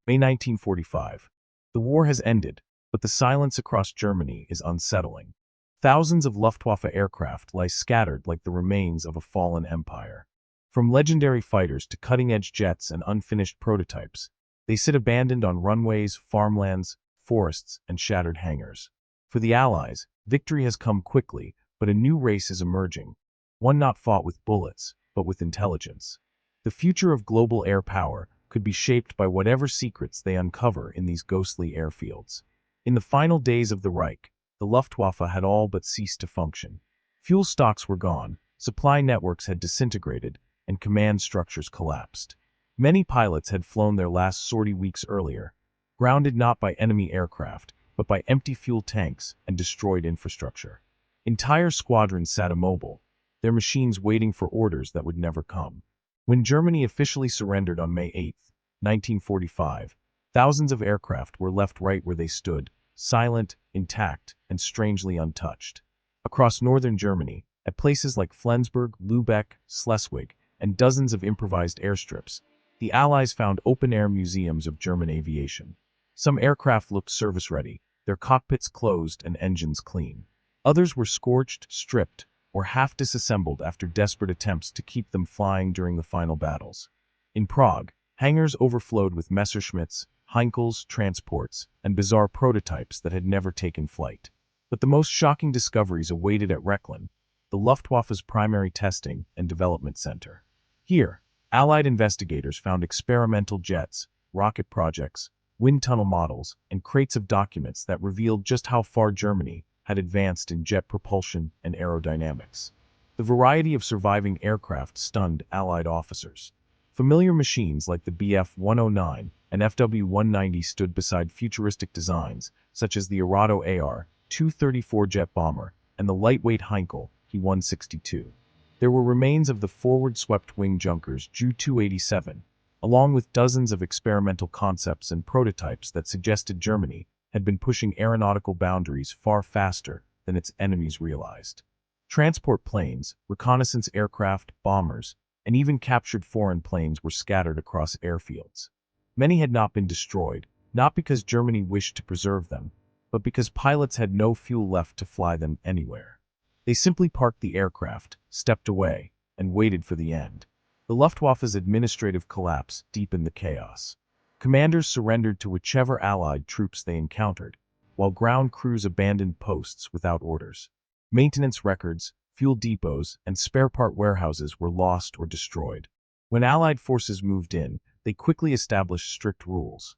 May 1945. The war has ended, but the silence across Germany is unsettling. Thousands of Luftwaffe aircraft lie scattered like the remains of a fallen empire. From legendary fighters to cutting-edge jets and unfinished prototypes, they sit abandoned on runways, farmlands, forests, and shattered hangars. For the Allies, victory has come quickly, but a new race is emerging, one not fought with bullets, but with intelligence. The future of global air power could be shaped by whatever secrets they uncover in these ghostly airfields. In the final days of the Reich, the Luftwaffe had all but ceased to function. Fuel stocks were gone, supply networks had disintegrated, and command structures collapsed. Many pilots had flown their last sortie weeks earlier, grounded not by enemy aircraft, but by empty fuel tanks and destroyed infrastructure. Entire squadrons sat immobile, their machines waiting for orders that would never come. When Germany officially surrendered on May 8, 1945, thousands of aircraft were left right where they stood, silent, intact, and strangely untouched. Across northern Germany, at places like Flensburg, Lübeck, Schleswig, and dozens of improvised airstrips, the Allies found open-air museums of German aviation. Some aircraft looked service-ready, their cockpits closed and engines clean. Others were scorched, stripped, or half disassembled after desperate attempts to keep them flying during the final battles. In Prague, hangars overflowed with Messerschmitts, Heinkels, transports, and bizarre prototypes that had never taken flight. But the most shocking discoveries awaited at Rechlin, the Luftwaffe's primary testing and development center. Here, Allied investigators found experimental jets, rocket projects, wind tunnel models, and crates of documents that revealed just how far Germany had advanced in jet propulsion and aerodynamics. The variety of surviving aircraft stunned Allied officers. Familiar machines like the Bf-109 and Fw-190 stood beside futuristic designs, such as the Arado AR-234 jet bomber and the lightweight Heinkel He 162. There were remains of the forward-swept wing Junkers Ju-287, along with dozens of experimental concepts and prototypes that suggested Germany had been pushing aeronautical boundaries far faster than its enemies realized. Transport planes, reconnaissance aircraft, bombers, and even captured foreign planes were scattered across airfields. Many had not been destroyed, not because Germany wished to preserve them, but because pilots had no fuel left to fly them anywhere. They simply parked the aircraft, stepped away, and waited for the end. The Luftwaffe's administrative collapse deepened the chaos. Commanders surrendered to whichever Allied troops they encountered, while ground crews abandoned posts without orders. Maintenance records, fuel depots, and spare part warehouses were lost or destroyed. When Allied forces moved in, they quickly established strict rules.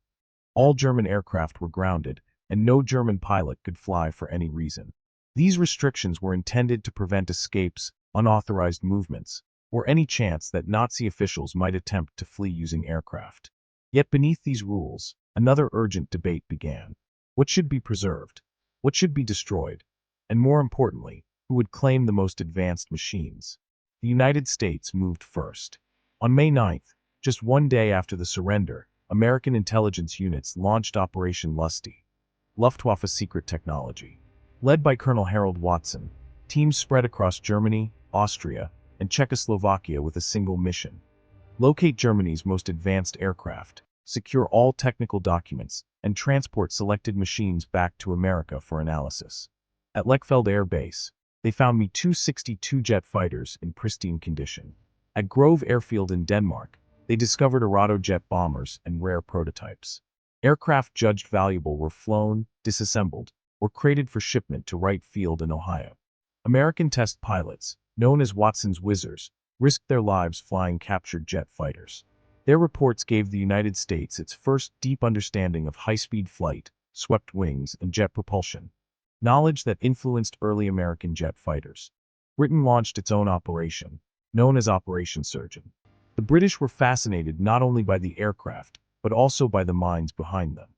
All German aircraft were grounded, and no German pilot could fly for any reason. These restrictions were intended to prevent escapes, unauthorized movements, or any chance that Nazi officials might attempt to flee using aircraft. Yet beneath these rules, another urgent debate began. What should be preserved? What should be destroyed? And more importantly, who would claim the most advanced machines? The United States moved first. On May 9th, just one day after the surrender, American intelligence units launched Operation Lusty, Luftwaffe's secret technology. Led by Colonel Harold Watson, teams spread across Germany, Austria, and Czechoslovakia with a single mission: locate Germany's most advanced aircraft, secure all technical documents, and transport selected machines back to America for analysis. At Lechfeld Air Base, they found Me-262 jet fighters in pristine condition. At Grove Airfield in Denmark, they discovered Arado jet bombers and rare prototypes. Aircraft judged valuable were flown, disassembled, or crated for shipment to Wright Field in Ohio. American test pilots, known as Watson's Whizzers, risked their lives flying captured jet fighters. Their reports gave the United States its first deep understanding of high-speed flight, swept wings, and jet propulsion, knowledge that influenced early American jet fighters. Britain launched its own operation, known as Operation Surgeon. The British were fascinated not only by the aircraft, but also by the minds behind them.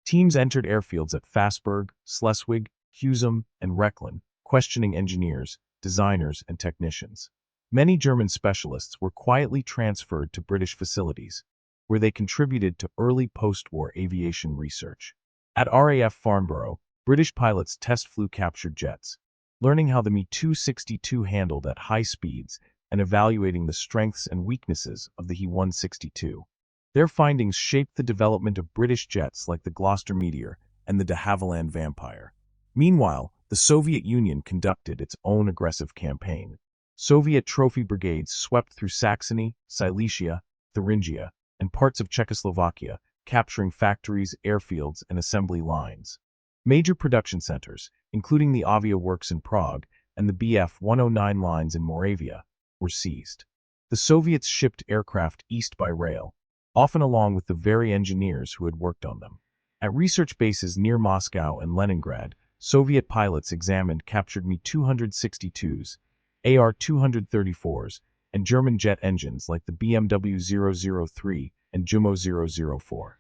Teams entered airfields at Fassberg, Schleswig, Husum, and Rechlin, questioning engineers, designers, and technicians. Many German specialists were quietly transferred to British facilities, where they contributed to early post-war aviation research. At RAF Farnborough, British pilots test flew captured jets, learning how the Me-262 handled at high speeds and evaluating the strengths and weaknesses of the He 162. Their findings shaped the development of British jets like the Gloucester Meteor and the de Havilland Vampire. Meanwhile, the Soviet Union conducted its own aggressive campaign. Soviet trophy brigades swept through Saxony, Silesia, Thuringia, and parts of Czechoslovakia, capturing factories, airfields, and assembly lines. Major production centers, including the Avia works in Prague and the Bf 109 lines in Moravia, were seized. The Soviets shipped aircraft east by rail, often along with the very engineers who had worked on them. At research bases near Moscow and Leningrad, Soviet pilots examined captured Mi-262s, AR-234s, and German jet engines like the BMW-003 and Jumo-004.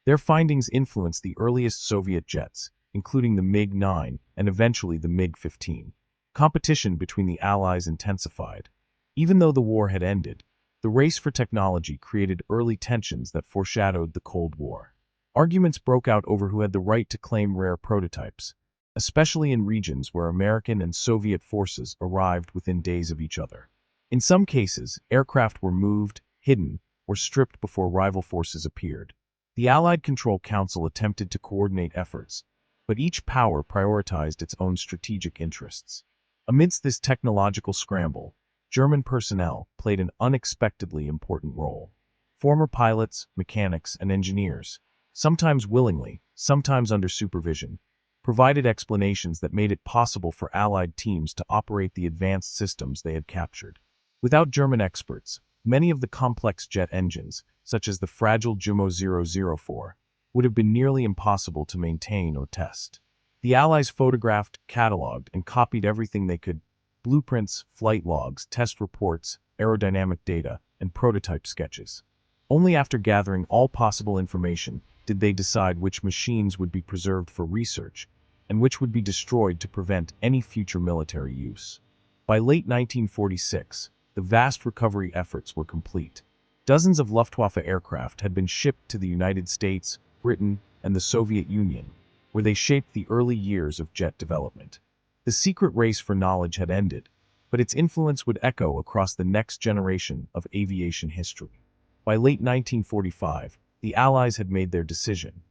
Their findings influenced the earliest Soviet jets, including the MiG-9 and eventually the MiG-15. Competition between the Allies intensified. Even though the war had ended, the race for technology created early tensions that foreshadowed the Cold War. Arguments broke out over who had the right to claim rare prototypes, especially in regions where American and Soviet forces arrived within days of each other. In some cases, aircraft were moved, hidden, or stripped before rival forces appeared. The Allied Control Council attempted to coordinate efforts, but each power prioritized its own strategic interests. Amidst this technological scramble, German personnel played an unexpectedly important role. Former pilots, mechanics, and engineers, sometimes willingly, sometimes under supervision, provided explanations that made it possible for Allied teams to operate the advanced systems they had captured. Without German experts, many of the complex jet engines, such as the fragile Jumo-004, would have been nearly impossible to maintain or test. The Allies photographed, cataloged, and copied everything they could: blueprints, flight logs, test reports, aerodynamic data, and prototype sketches. Only after gathering all possible information did they decide which machines would be preserved for research and which would be destroyed to prevent any future military use. By late 1946, the vast recovery efforts were complete. Dozens of Luftwaffe aircraft had been shipped to the United States, Britain, and the Soviet Union, where they shaped the early years of jet development. The secret race for knowledge had ended, but its influence would echo across the next generation of aviation history. By late 1945, the Allies had made their decision.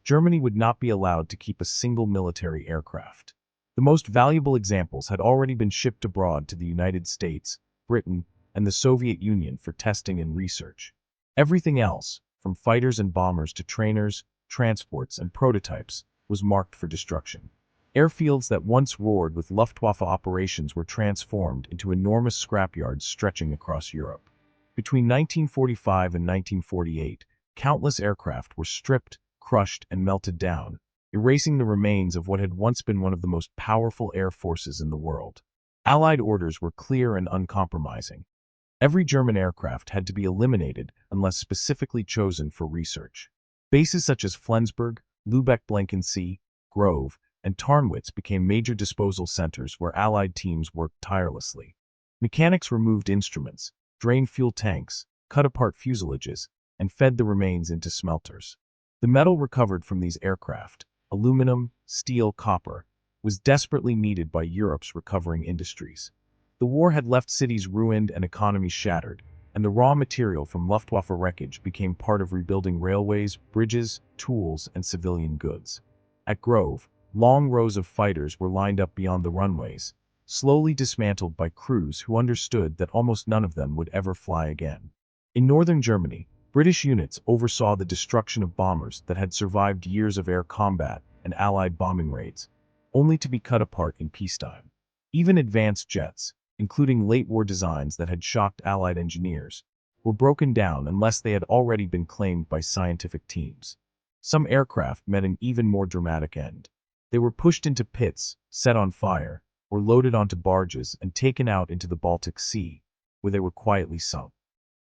Germany would not be allowed to keep a single military aircraft. The most valuable examples had already been shipped abroad to the United States, Britain, and the Soviet Union for testing and research. Everything else, from fighters and bombers to trainers, transports, and prototypes, was marked for destruction. Airfields that once roared with Luftwaffe operations were transformed into enormous scrapyards stretching across Europe. Between 1945 and 1948, countless aircraft were stripped, crushed, and melted down, erasing the remains of what had once been one of the most powerful air forces in the world. Allied orders were clear and uncompromising. Every German aircraft had to be eliminated unless specifically chosen for research. Bases such as Flensburg, Lübeck-Blankensee, Grove, and Tarnwitz became major disposal centers where Allied teams worked tirelessly. Mechanics removed instruments, drained fuel tanks, cut apart fuselages, and fed the remains into smelters. The metal recovered from these aircraft, aluminum, steel, copper, was desperately needed by Europe's recovering industries. The war had left cities ruined and economies shattered, and the raw material from Luftwaffe wreckage became part of rebuilding railways, bridges, tools, and civilian goods. At Grove, long rows of fighters were lined up beyond the runways, slowly dismantled by crews who understood that almost none of them would ever fly again. In northern Germany, British units oversaw the destruction of bombers that had survived years of air combat and Allied bombing raids, only to be cut apart in peacetime. Even advanced jets, including late-war designs that had shocked Allied engineers, were broken down unless they had already been claimed by scientific teams. Some aircraft met an even more dramatic end. They were pushed into pits, set on fire, or loaded onto barges and taken out into the Baltic Sea, where they were quietly sunk.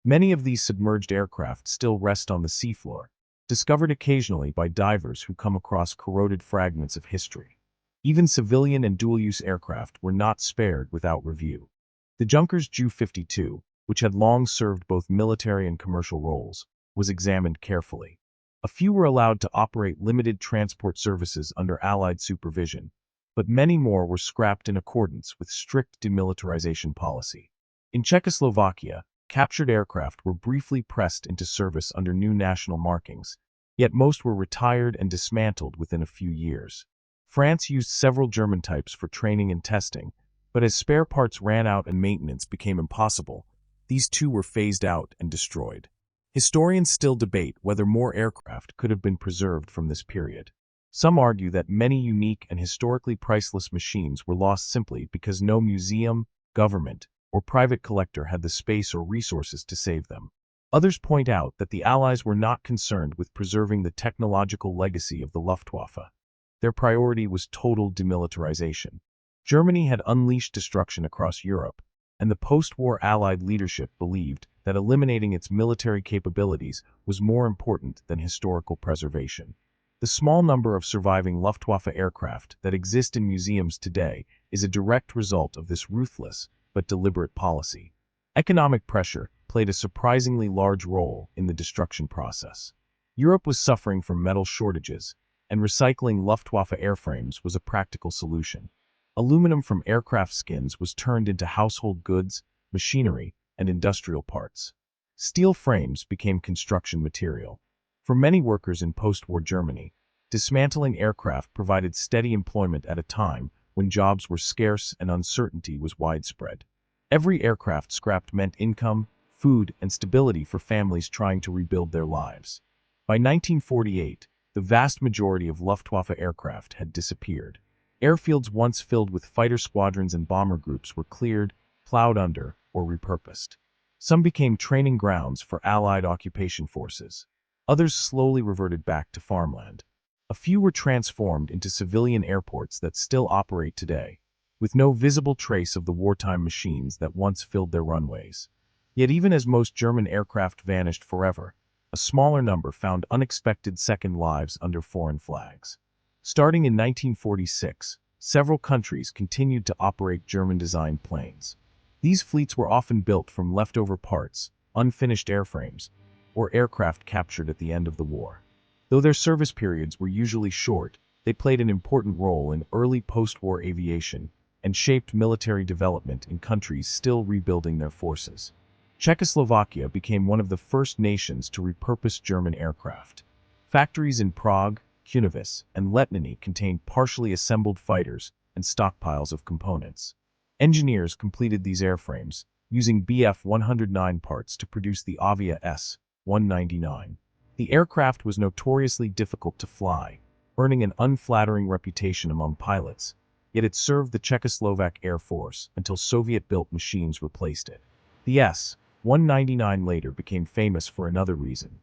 Many of these submerged aircraft still rest on the seafloor, discovered occasionally by divers who come across corroded fragments of history. Even civilian and dual-use aircraft were not spared without review. The Junkers Ju-52, which had long served both military and commercial roles, was examined carefully. A few were allowed to operate limited transport services under Allied supervision, but many more were scrapped in accordance with strict demilitarization policy. In Czechoslovakia, captured aircraft were briefly pressed into service under new national markings, yet most were retired and dismantled within a few years. France used several German types for training and testing, but as spare parts ran out and maintenance became impossible, these too were phased out and destroyed. Historians still debate whether more aircraft could have been preserved from this period. Some argue that many unique and historically priceless machines were lost simply because no museum, government, or private collector had the space or resources to save them. Others point out that the Allies were not concerned with preserving the technological legacy of the Luftwaffe. Their priority was total demilitarization. Germany had unleashed destruction across Europe, and the post-war Allied leadership believed that eliminating its military capabilities was more important than historical preservation. The small number of surviving Luftwaffe aircraft that exist in museums today is a direct result of this ruthless but deliberate policy. Economic pressure played a surprisingly large role in the destruction process. Europe was suffering from metal shortages, and recycling Luftwaffe airframes was a practical solution. Aluminum from aircraft skins was turned into household goods, machinery, and industrial parts. Steel frames became construction material. For many workers in post-war Germany, dismantling aircraft provided steady employment at a time when jobs were scarce and uncertainty was widespread. Every aircraft scrapped meant income, food, and stability for families trying to rebuild their lives. By 1948, the vast majority of Luftwaffe aircraft had disappeared. Airfields once filled with fighter squadrons and bomber groups were cleared, plowed under, or repurposed. Some became training grounds for Allied occupation forces. Others slowly reverted back to farmland. A few were transformed into civilian airports that still operate today, with no visible trace of the wartime machines that once filled their runways. Yet even as most German aircraft vanished forever, a smaller number found unexpected second lives under foreign flags. Starting in 1946, several countries continued to operate German-designed planes. These fleets were often built from leftover parts, unfinished airframes, or aircraft captured at the end of the war. Though their service periods were usually short, they played an important role in early post-war aviation and shaped military development in countries still rebuilding their forces. Czechoslovakia became one of the first nations to repurpose German aircraft. Factories in Prague, Kunovice, and Letnany contained partially assembled fighters and stockpiles of components. Engineers completed these airframes, using Bf 109 parts to produce the Avia S-199. The aircraft was notoriously difficult to fly, earning an unflattering reputation among pilots, yet it served the Czechoslovak Air Force until Soviet-built machines replaced it. The S-199 later became famous for another reason.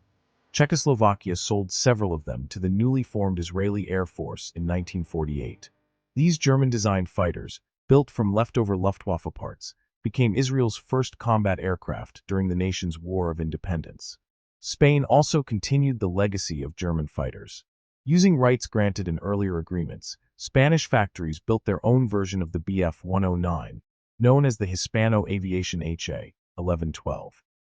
Czechoslovakia sold several of them to the newly formed Israeli Air Force in 1948. These German-designed fighters, built from leftover Luftwaffe parts, became Israel's first combat aircraft during the nation's War of Independence. Spain also continued the legacy of German fighters. Using rights granted in earlier agreements, Spanish factories built their own version of the Bf 109, known as the Hispano Aviation HA-1112.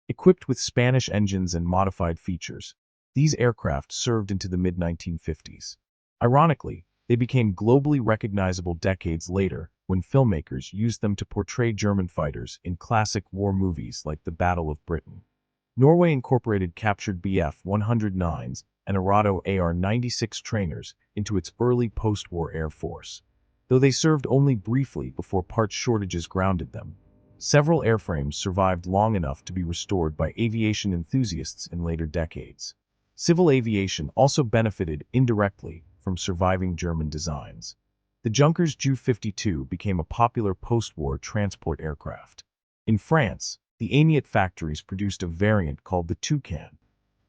Equipped with Spanish engines and modified features, these aircraft served into the mid-1950s. Ironically, they became globally recognizable decades later when filmmakers used them to portray German fighters in classic war movies like The Battle of Britain. Norway incorporated captured Bf 109s and Arado AR-96 trainers into its early post-war air force. Though they served only briefly before parts shortages grounded them, several airframes survived long enough to be restored by aviation enthusiasts in later decades. Civil aviation also benefited indirectly from surviving German designs. The Junkers Ju-52 became a popular post-war transport aircraft. In France, the Amiot factories produced a variant called the Toucan,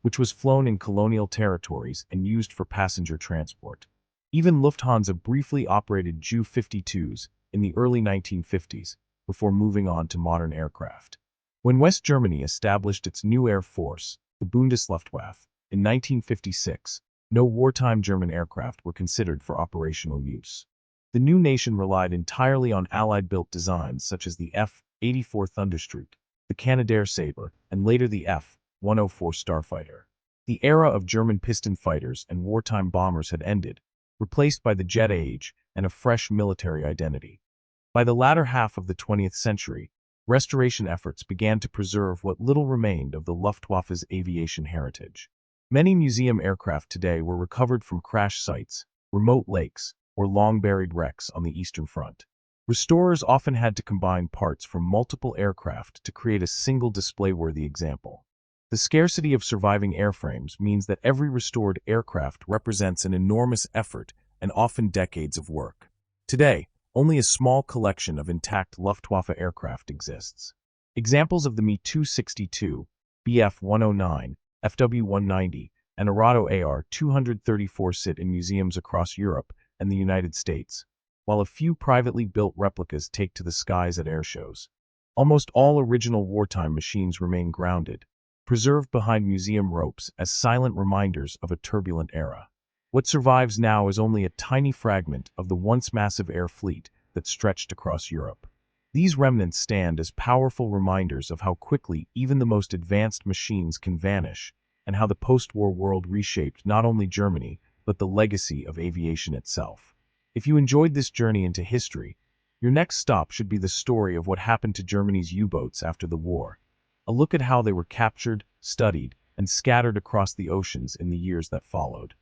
which was flown in colonial territories and used for passenger transport. Even Lufthansa briefly operated Ju-52s in the early 1950s, before moving on to modern aircraft. When West Germany established its new air force, the Bundesluftwaffe, in 1956, no wartime German aircraft were considered for operational use. The new nation relied entirely on Allied-built designs such as the F-84 Thunderstreak, the Canadair Sabre, and later the F-104 Starfighter. The era of German piston fighters and wartime bombers had ended, replaced by the jet age and a fresh military identity. By the latter half of the 20th century, restoration efforts began to preserve what little remained of the Luftwaffe's aviation heritage. Many museum aircraft today were recovered from crash sites, remote lakes, or long-buried wrecks on the Eastern Front. Restorers often had to combine parts from multiple aircraft to create a single display-worthy example. The scarcity of surviving airframes means that every restored aircraft represents an enormous effort and often decades of work. Today, only a small collection of intact Luftwaffe aircraft exists. Examples of the Me-262, Bf-109, Fw-190, and Arado AR-234 sit in museums across Europe and the United States, while a few privately built replicas take to the skies at airshows. Almost all original wartime machines remain grounded, preserved behind museum ropes as silent reminders of a turbulent era. What survives now is only a tiny fragment of the once massive air fleet that stretched across Europe. These remnants stand as powerful reminders of how quickly even the most advanced machines can vanish, and how the post-war world reshaped not only Germany, but the legacy of aviation itself. If you enjoyed this journey into history, your next stop should be the story of what happened to Germany's U-boats after the war. A look at how they were captured, studied, and scattered across the oceans in the years that followed.